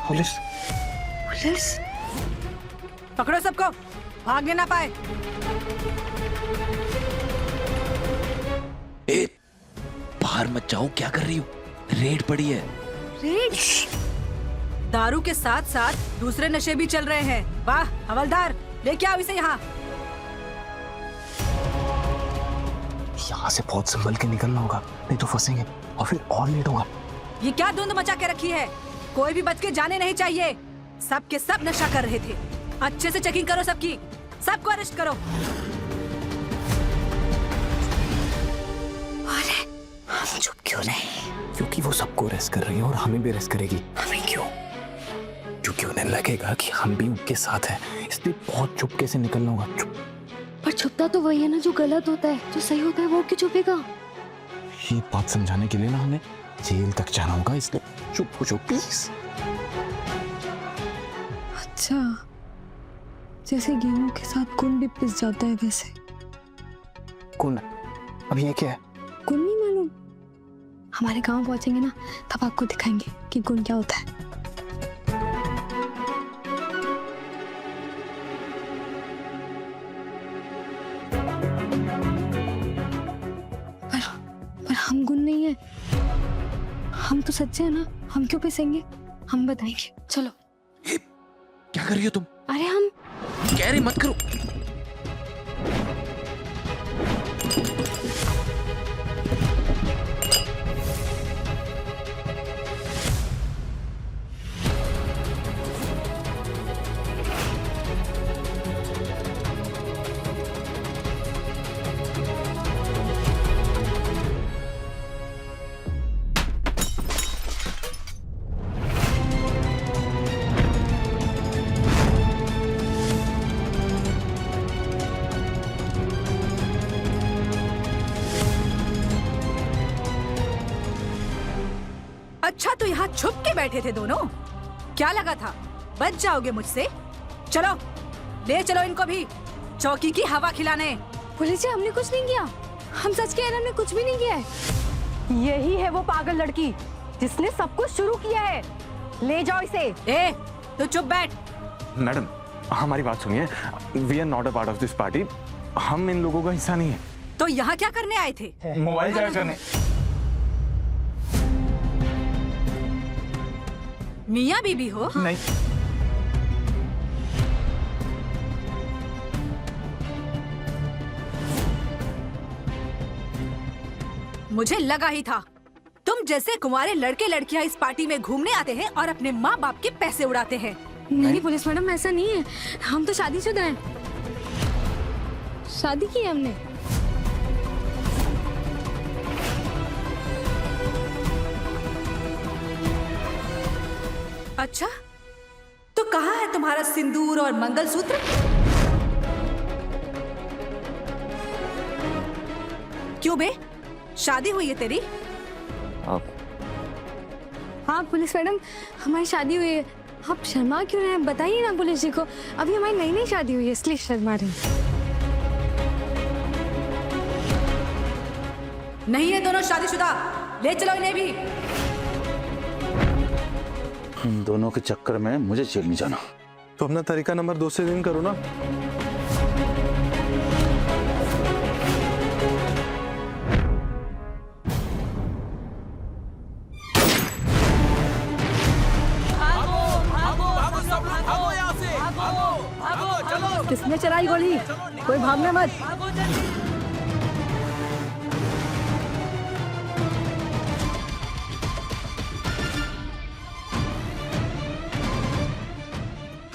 Police police? पकड़ो सबको, भागने ना पाए। ए, बाहर मत जाओ, क्या कर रही हो? रेड पड़ी है। रेड? दारू के साथ साथ दूसरे नशे भी चल रहे हैं। वाह हवलदार, लेके आओ इसे यहाँ। यहाँ से बहुत संभल के निकलना होगा, नहीं तो फंसेंगे और फिर और लेट होगा। ये क्या धुंध मचा के रखी है? कोई भी बच के जाने नहीं चाहिए। सब के सब नशा कर रहे थे। अच्छे से चेकिंग करो सबकी, सबको अरेस्ट करो। अरे हम चुप क्यों नहीं? क्योंकि वो सबको अरेस्ट कर रही है और हमें भी अरेस्ट करेगी। हमें क्यों? क्योंकि उन्हें लगेगा कि हम भी उनके साथ हैं, इसलिए बहुत चुपके से निकलना होगा। चुप। पर छुपता तो वही है ना जो गलत होता है, जो सही होता है वो क्यों छुपेगा? ये बात समझाने के लिए ना हमें जेल तक जाना होगा, इसलिए चुप हो जाओ प्लीज। अच्छा, जैसे गेहूं के साथ गुण भी पिस जाता है वैसे। कौन? अब ये क्या है? गुण नहीं मालूम? हमारे गांव पहुंचेंगे ना तब आपको दिखाएंगे कि गुण क्या होता है। पर हम गुण नहीं है, हम तो सच्चे हैं ना, हम क्यों पिसेंगे? हम बताएंगे, चलो। क्या कर रही हो तुम? अरे हम कह रही मत करो। अच्छा तो यहाँ छुप के बैठे थे दोनों? क्या लगा था बच जाओगे मुझसे? चलो ले चलो इनको भी चौकी की हवा खिलाने। पुलिस जी, हमने कुछ नहीं किया, हम सच कह रहे हैं, हमने कुछ भी नहीं किया है। यही है वो पागल लड़की जिसने सब कुछ शुरू किया है। ले जाओ इसे। ए, तू चुप बैठ। मैडम हमारी बात सुनिए, we are not a part of this party. हम इन लोगों का हिस्सा नहीं है। तो यहाँ क्या करने आए थे? मोबाइल चार्ज करने। मियाँ बीबी हो? नहीं। मुझे लगा ही था तुम जैसे कुंवारे लड़के लड़कियां इस पार्टी में घूमने आते हैं और अपने माँ बाप के पैसे उड़ाते हैं। नहीं पुलिस मैडम, ऐसा नहीं है, हम तो शादीशुदा हैं, शादी की है हमने। अच्छा तो कहाँ है तुम्हारा सिंदूर और मंगलसूत्र? क्यों बे, शादी हुई है तेरी? हाँ पुलिस मैडम, हमारी शादी हुई है। आप शर्मा क्यों रहे हैं? बताइए ना पुलिस जी को, अभी हमारी नई नई शादी हुई है इसलिए शर्मा रहे हैं। नहीं है दोनों शादीशुदा, ले चलो इन्हें भी। इन दोनों के चक्कर में मुझे जेल नहीं जाना। तो अपना तरीका नंबर 2 से रिंग करो ना। किसने चलाई गोली? कोई भागने मत।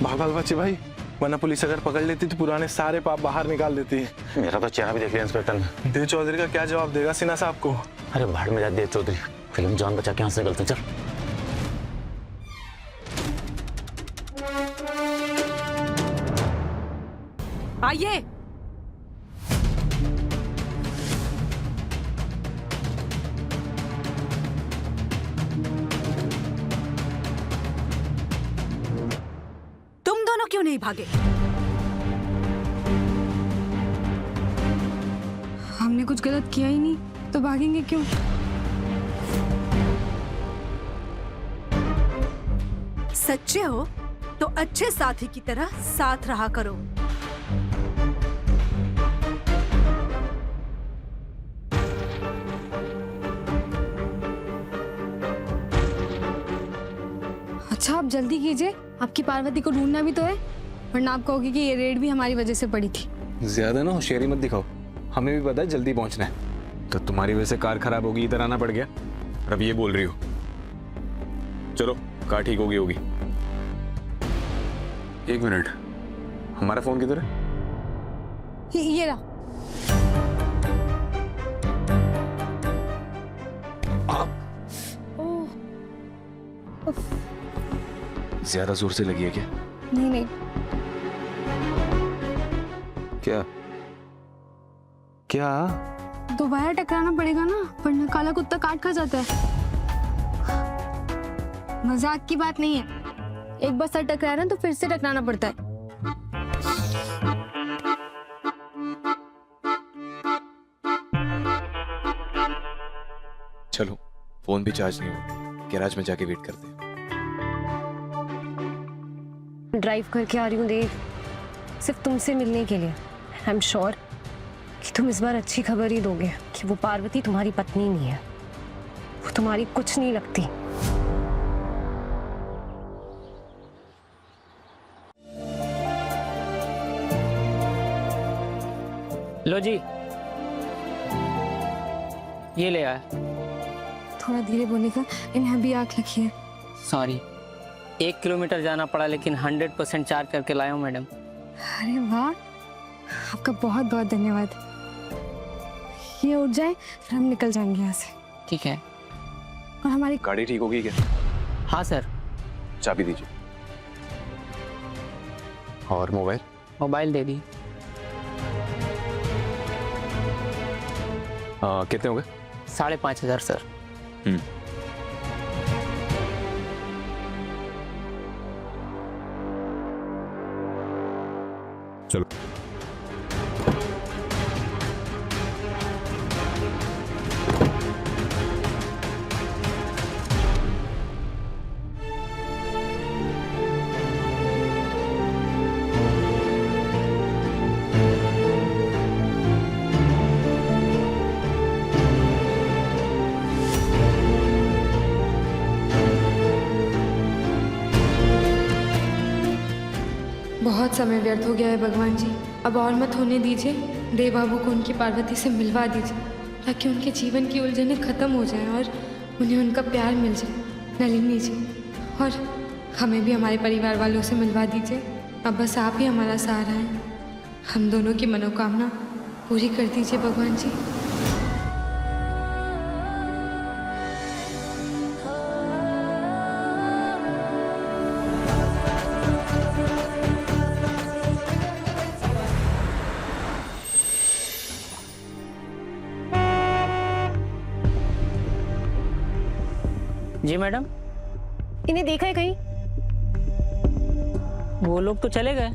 भागल बच्चे भाई, वरना पुलिस अगर पकड़ लेती तो पुराने सारे पाप बाहर निकाल देती है। मेरा तो चेहरा भी देख लिया इंस्पेक्टर ने। देव चौधरी का क्या जवाब देगा सिन्हा साहब को? अरे भाड़ में जा देव चौधरी, फिल्म जान बचा के यहाँ से गलत। चल आइए। तुम दोनों क्यों नहीं भागे? हमने कुछ गलत किया ही नहीं तो भागेंगे क्यों? सच्चे हो तो अच्छे साथी की तरह साथ रहा करो। अच्छा आप जल्दी कीजिए, आपकी पार्वती को ढूंढना भी तो है, वरना आप कहोगे कि ये रेड भी हमारी वजह से पड़ी थी। ज्यादा ना होशियारी मत दिखाओ, हमें भी पता है जल्दी पहुंचना है। तो तुम्हारी वजह से कार खराब होगी, इधर आना पड़ गया, और अब ये बोल रही हो। चलो कार ठीक होगी होगी। एक मिनट, हमारा फोन किधर है? ये रहा। ज्यादा जोर से लगी है क्या? नहीं नहीं, क्या क्या? दोबारा टकराना पड़ेगा ना, वरना काला कुत्ता काट खा जाता है। मजाक की बात नहीं है, एक बार सर टकराया ना तो फिर से टकराना पड़ता है। चलो फोन भी चार्ज नहीं हुआ, गैराज में जाके वेट करते हैं। ड्राइव करके आ रही हूँ देव, सिर्फ तुमसे मिलने के लिए। आई एम श्योर कि तुम इस बार अच्छी खबर ही दोगे कि वो पार्वती तुम्हारी पत्नी नहीं है, वो तुम्हारी कुछ नहीं लगती। लो जी, ये ले आया। थोड़ा धीरे बोलेगा, इन्हें भी आँख लगी है। सॉरी, 1 किलोमीटर जाना पड़ा, लेकिन 100% चार्ज करके लाया हूँ मैडम। अरे वाह, आपका बहुत बहुत धन्यवाद। ये उठ जाए फिर हम निकल जाएंगे यहाँ से। ठीक है। और हमारी गाड़ी ठीक होगी क्या? हाँ सर। चाबी दीजिए। और मोबाइल? मोबाइल दे दी। कितने हो गए? 5,500 सर। चलो बहुत समय व्यर्थ हो गया है भगवान जी, अब और मत होने दीजिए। देव बाबू को उनकी पार्वती से मिलवा दीजिए, ताकि उनके जीवन की उलझनें खत्म हो जाएं और उन्हें उनका प्यार मिल जाए। नलिनी जी, और हमें भी हमारे परिवार वालों से मिलवा दीजिए। अब बस आप ही हमारा सहारा हैं। हम दोनों की मनोकामना पूरी कर दीजिए भगवान जी। जी मैडम। इन्हें देखा है कहीं? वो लोग तो चले गए।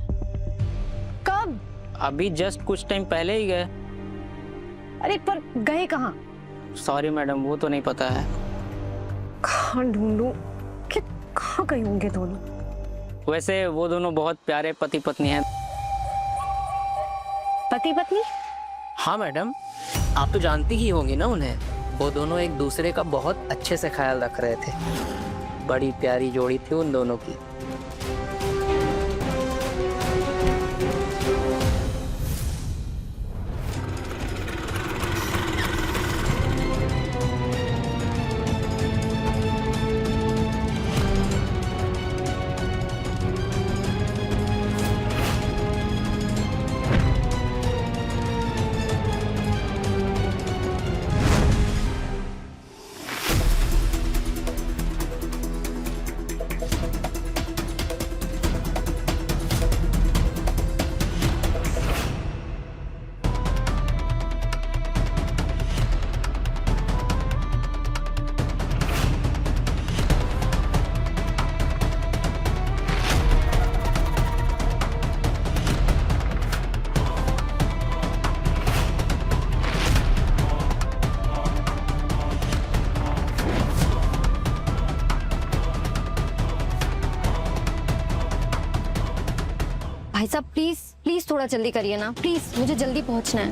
कब? अभी जस्ट कुछ टाइम पहले ही गए। अरे पर गए कहाँ? सॉरी मैडम, वो तो नहीं पता है। कहाँ ढूंढूं कि कहाँ गए होंगे दोनों? वैसे वो दोनों बहुत प्यारे पति पत्नी हैं। पति पत्नी? हाँ मैडम, आप तो जानती ही होंगी ना उन्हें। वो दोनों एक दूसरे का बहुत अच्छे से ख्याल रख रहे थे। बड़ी प्यारी जोड़ी थी उन दोनों की। भाई साहब प्लीज प्लीज थोड़ा जल्दी करिए ना, प्लीज मुझे जल्दी पहुंचना है।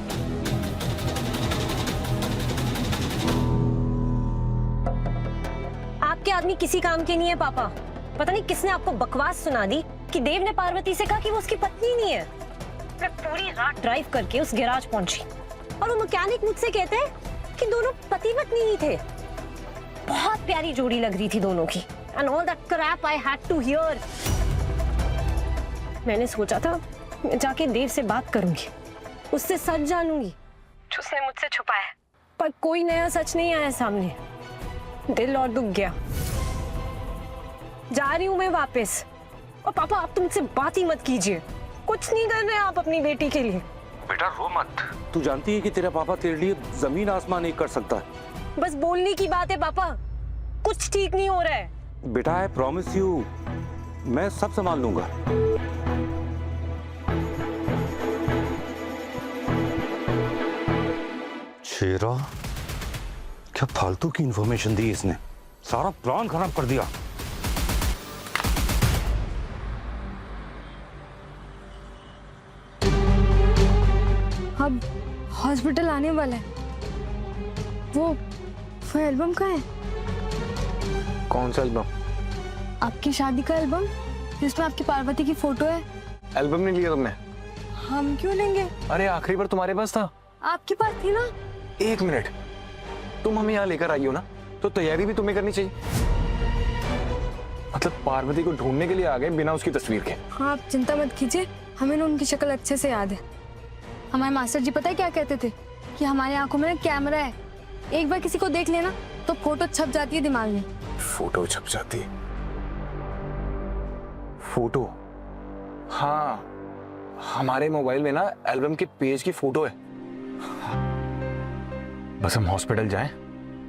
आपके आदमी किसी काम के नहीं है पापा। पता नहीं किसने आपको बकवास सुना दी कि देव ने पार्वती से कहा कि वो उसकी पत्नी नहीं है। मैं पूरी रात ड्राइव करके उस गैराज पहुंची और वो मैकेनिक मुझसे कहते हैं कि दोनों पति पत्नी ही थे। बहुत प्यारी जोड़ी लग रही थी दोनों की। And all that crap I had to hear. मैंने सोचा था मैं जाके देव से बात करूंगी, उससे सच जानूंगी जो उसने मुझसे छुपाया है, पर कोई नया सच नहीं आया सामने। दिल और दुख गया। जा रही हूं मैं वापस। और पापा आप तो मुझसे बात ही मत कीजिए, कुछ नहीं कर रहे आप अपनी बेटी के लिए। बेटा रो मत, तू जानती है कि तेरा पापा तेरे लिए जमीन आसमान नहीं कर सकता। बस बोलने की बात है पापा, कुछ ठीक नहीं हो रहा है। बेटा आई प्रॉमिस यू, मैं सब संभाल लूंगा। शेरा, क्या फालतू की इंफॉर्मेशन दी इसने, सारा प्लान खराब कर दिया। अब हॉस्पिटल आने वाला है। वो एल्बम कहाँ है? कौन सा एल्बम? आपकी शादी का एल्बम जिसमें आपकी पार्वती की फोटो है। एल्बम नहीं लिया तुमने? हम क्यों लेंगे? अरे आखिरी बार तुम्हारे पास था। आपके पास थी ना। एक मिनट, तुम हमें यहाँ लेकर आई हो ना, तो तैयारी भी तुम्हें करनी चाहिए। मतलब पार्वती को ढूंढने के लिए आ गए बिना उसकी तस्वीर के। हाँ आप चिंता मत कीजिए, हमें ना उनकी शक्ल अच्छे से याद है। हमारे मास्टर जी पता है क्या कहते थे कि हमारे आंखों में कैमरा है, एक बार किसी को देख लेना तो फोटो छप जाती है दिमाग में। फोटो छप जाती है? फोटो? हाँ, हमारे मोबाइल में ना एल्बम के पेज की फोटो है। बस हम हॉस्पिटल जाएं,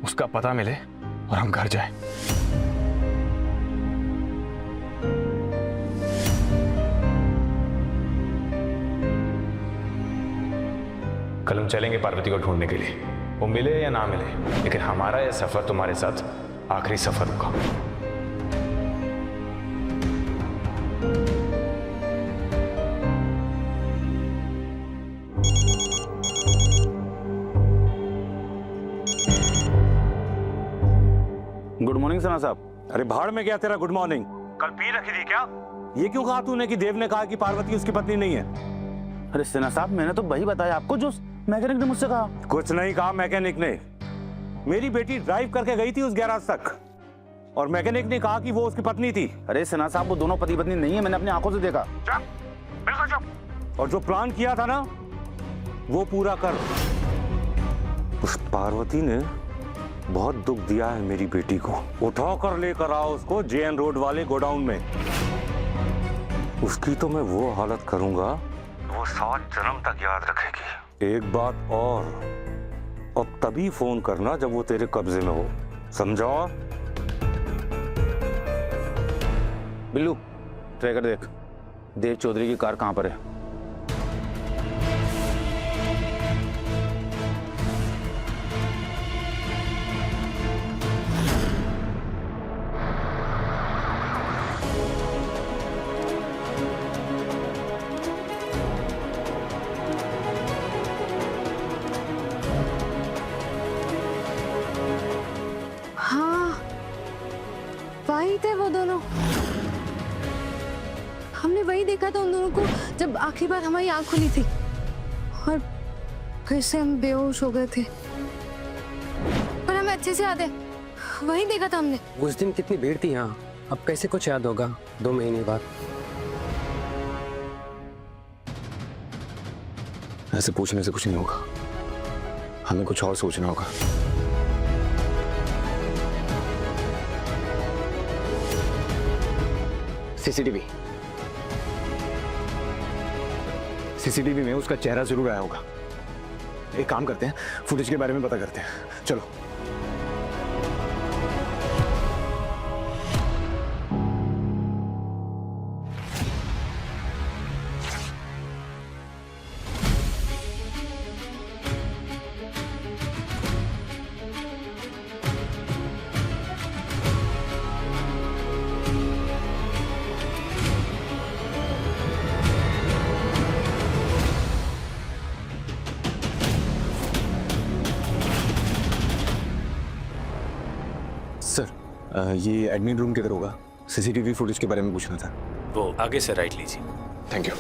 उसका पता मिले और हम घर जाएं। कल हम चलेंगे पार्वती को ढूंढने के लिए, वो मिले या ना मिले, लेकिन हमारा यह सफर तुम्हारे साथ आखिरी सफर होगा। गुड मॉर्निंग सना साहब। अरे भाड़ में गया तेरा गुड मॉर्निंग, कल पी रखी थी क्या? ये क्यों कहा तूने कि देव ने कहा कि पार्वती उसकी पत्नी नहीं है? अरे सिन्हा साहब, मैंने तो वही बताया आपको जो मैकेनिक ने मुझसे कहा। कुछ नहीं कहा मैकेनिक ने। मेरी बेटी ड्राइव करके गई थी उस गैराज तक और मैकेनिक ने कहा कि वो उसकी पत्नी थी। अरे सिन्हा साहब, वो दोनों पति पत्नी नहीं है, मैंने अपनी आंखों से देखा। बिल्कुल चुप। और जो प्लान किया था ना वो पूरा कर। उस पार्वती ने बहुत दुख दिया है मेरी बेटी को। उठा कर लेकर आओ उसको जेएन रोड वाले गोडाउन में। उसकी तो मैं वो हालत करूंगा वो 7 जन्म तक याद रखेगी। एक बात और, अब तभी फोन करना जब वो तेरे कब्जे में हो, समझा? बिल्लू, ट्रैकर देख, देव चौधरी की कार कहां पर है? वही थे वो दोनों। हमने वही देखा था उन दोनों को जब आखिरी बार हमारी आंख खुली थी और फिर से हम बेहोश हो गए थे। पर हमें अच्छे से याद है, वही देखा था हमने। उस दिन कितनी भीड़ थी यहाँ, अब कैसे कुछ याद होगा 2 महीने बाद? ऐसे पूछने से कुछ नहीं होगा, हमें कुछ और सोचना होगा। सीसीटीवी में उसका चेहरा जरूर आया होगा। एक काम करते हैं, फुटेज के बारे में पता करते हैं। चलो। सर ये एडमिन रूम किधर होगा? सीसीटीवी फुटेज के बारे में पूछना था। वो आगे से राइट लीजिए। Thank you.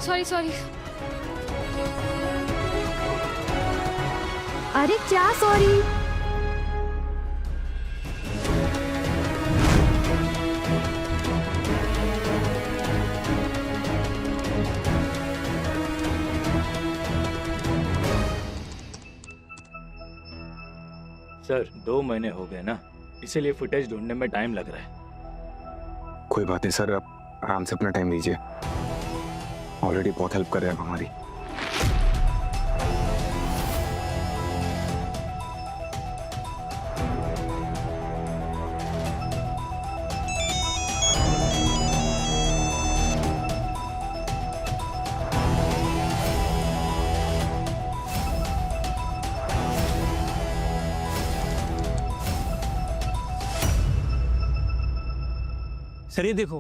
Sorry sorry. अरे क्या सॉरी? सर 2 महीने हो गए ना, इसीलिए फुटेज ढूंढने में टाइम लग रहा है। कोई बात नहीं सर, आप आराम से अपना टाइम लीजिए। ऑलरेडी बहुत हेल्प कर रहे हैं आप हमारी। सर ये देखो,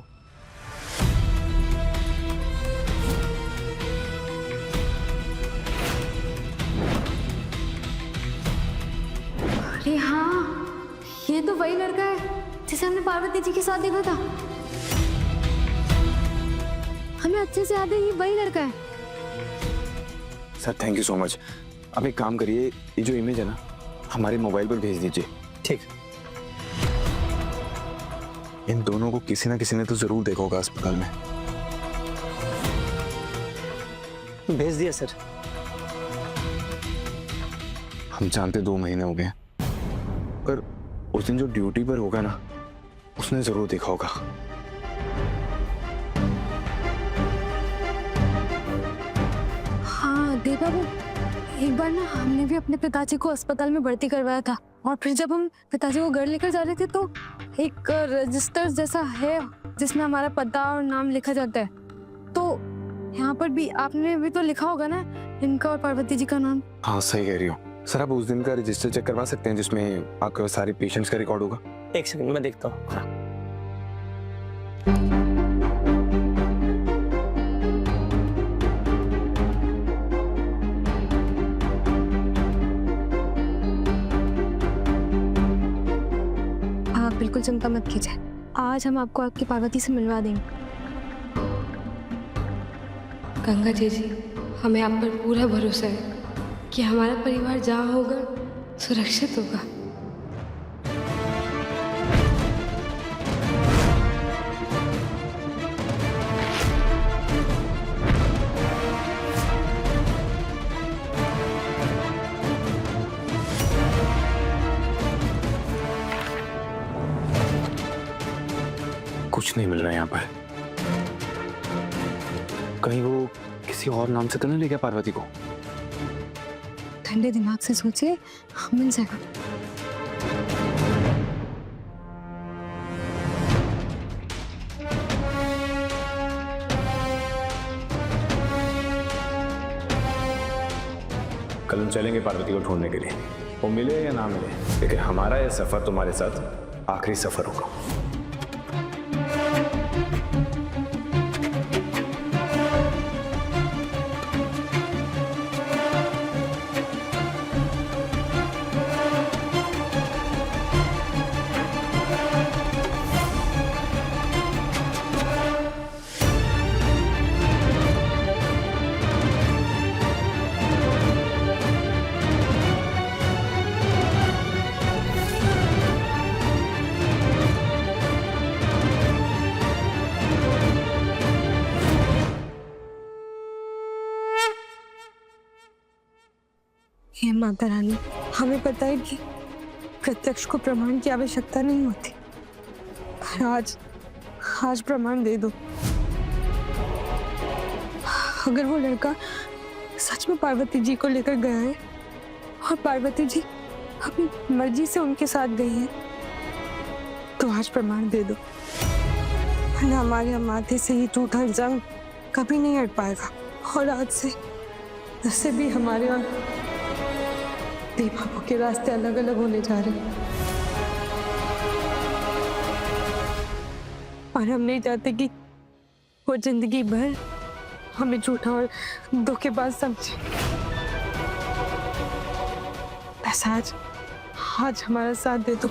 अरे हाँ, ये तो वही लड़का है जिसे हमने पार्वती जी के साथ देखा था। हमें अच्छे से याद है, ये वही लड़का है। Sir thank you so much. अब एक काम करिए, ये जो इमेज है ना हमारे मोबाइल पर भेज दीजिए। ठीक। इन दोनों को किसी ना किसी ने तो जरूर देखा होगा अस्पताल में। भेज दिया सर। हम जानते 2 महीने हो गए, पर उस दिन जो ड्यूटी पर होगा ना उसने जरूर देखा होगा। हाँ देव बाबू, एक बार ना हमने भी अपने पिताजी को अस्पताल में भर्ती करवाया था, और फिर जब हम पिताजी को घर लेकर जा रहे थे तो एक रजिस्टर जैसा है जिसमें हमारा पता और नाम लिखा जाता है। तो यहाँ पर भी आपने भी तो लिखा होगा ना इनका और पार्वती जी का नाम। हाँ सही कह रही हो सर। आप उस दिन का रजिस्टर चेक करवा सकते हैं जिसमें आपके सारे पेशेंट्स का रिकॉर्ड होगा? एक सेकंड मैं देखता हूँ। आप बिल्कुल चिंता मत कीजिए, आज हम आपको आपकी पार्वती से मिलवा देंगे। गंगा जी, हमें आप पर पूरा भरोसा है कि हमारा परिवार जहाँ होगा सुरक्षित होगा। कुछ नहीं मिल रहा है यहाँ पर। कहीं वो किसी और नाम से तो नहीं ले गया पार्वती को? ठंडे दिमाग से सोचिए, मिल जाएगा। कल हम चलेंगे पार्वती को ढूंढने के लिए। वो मिले या ना मिले, लेकिन हमारा यह सफर तुम्हारे साथ आखिरी सफर होगा। हे माता रानी, हमें पता है कि प्रत्यक्ष को प्रमाण की आवश्यकता नहीं होती, पर आज प्रमाण दे दो। अगर वो लड़का सच में पार्वती जी को लेकर गया है और पार्वती जी अपनी मर्जी से उनके साथ गई है, तो आज प्रमाण दे दो, वरना हमारे माथे से ये टूटा जंग कभी नहीं हट पाएगा। और आज से भी हमारे और देव बाबू के रास्ते अलग अलग होने जा रहे हैं, और हम नहीं चाहते कि वो जिंदगी भर हमें झूठा और धोखेबाज समझे। बस आज हमारा साथ दे दो।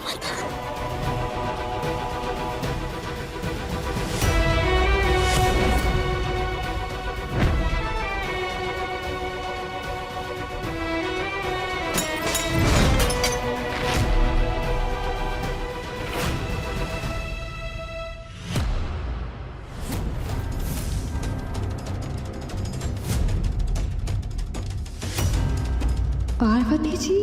पार्वती जी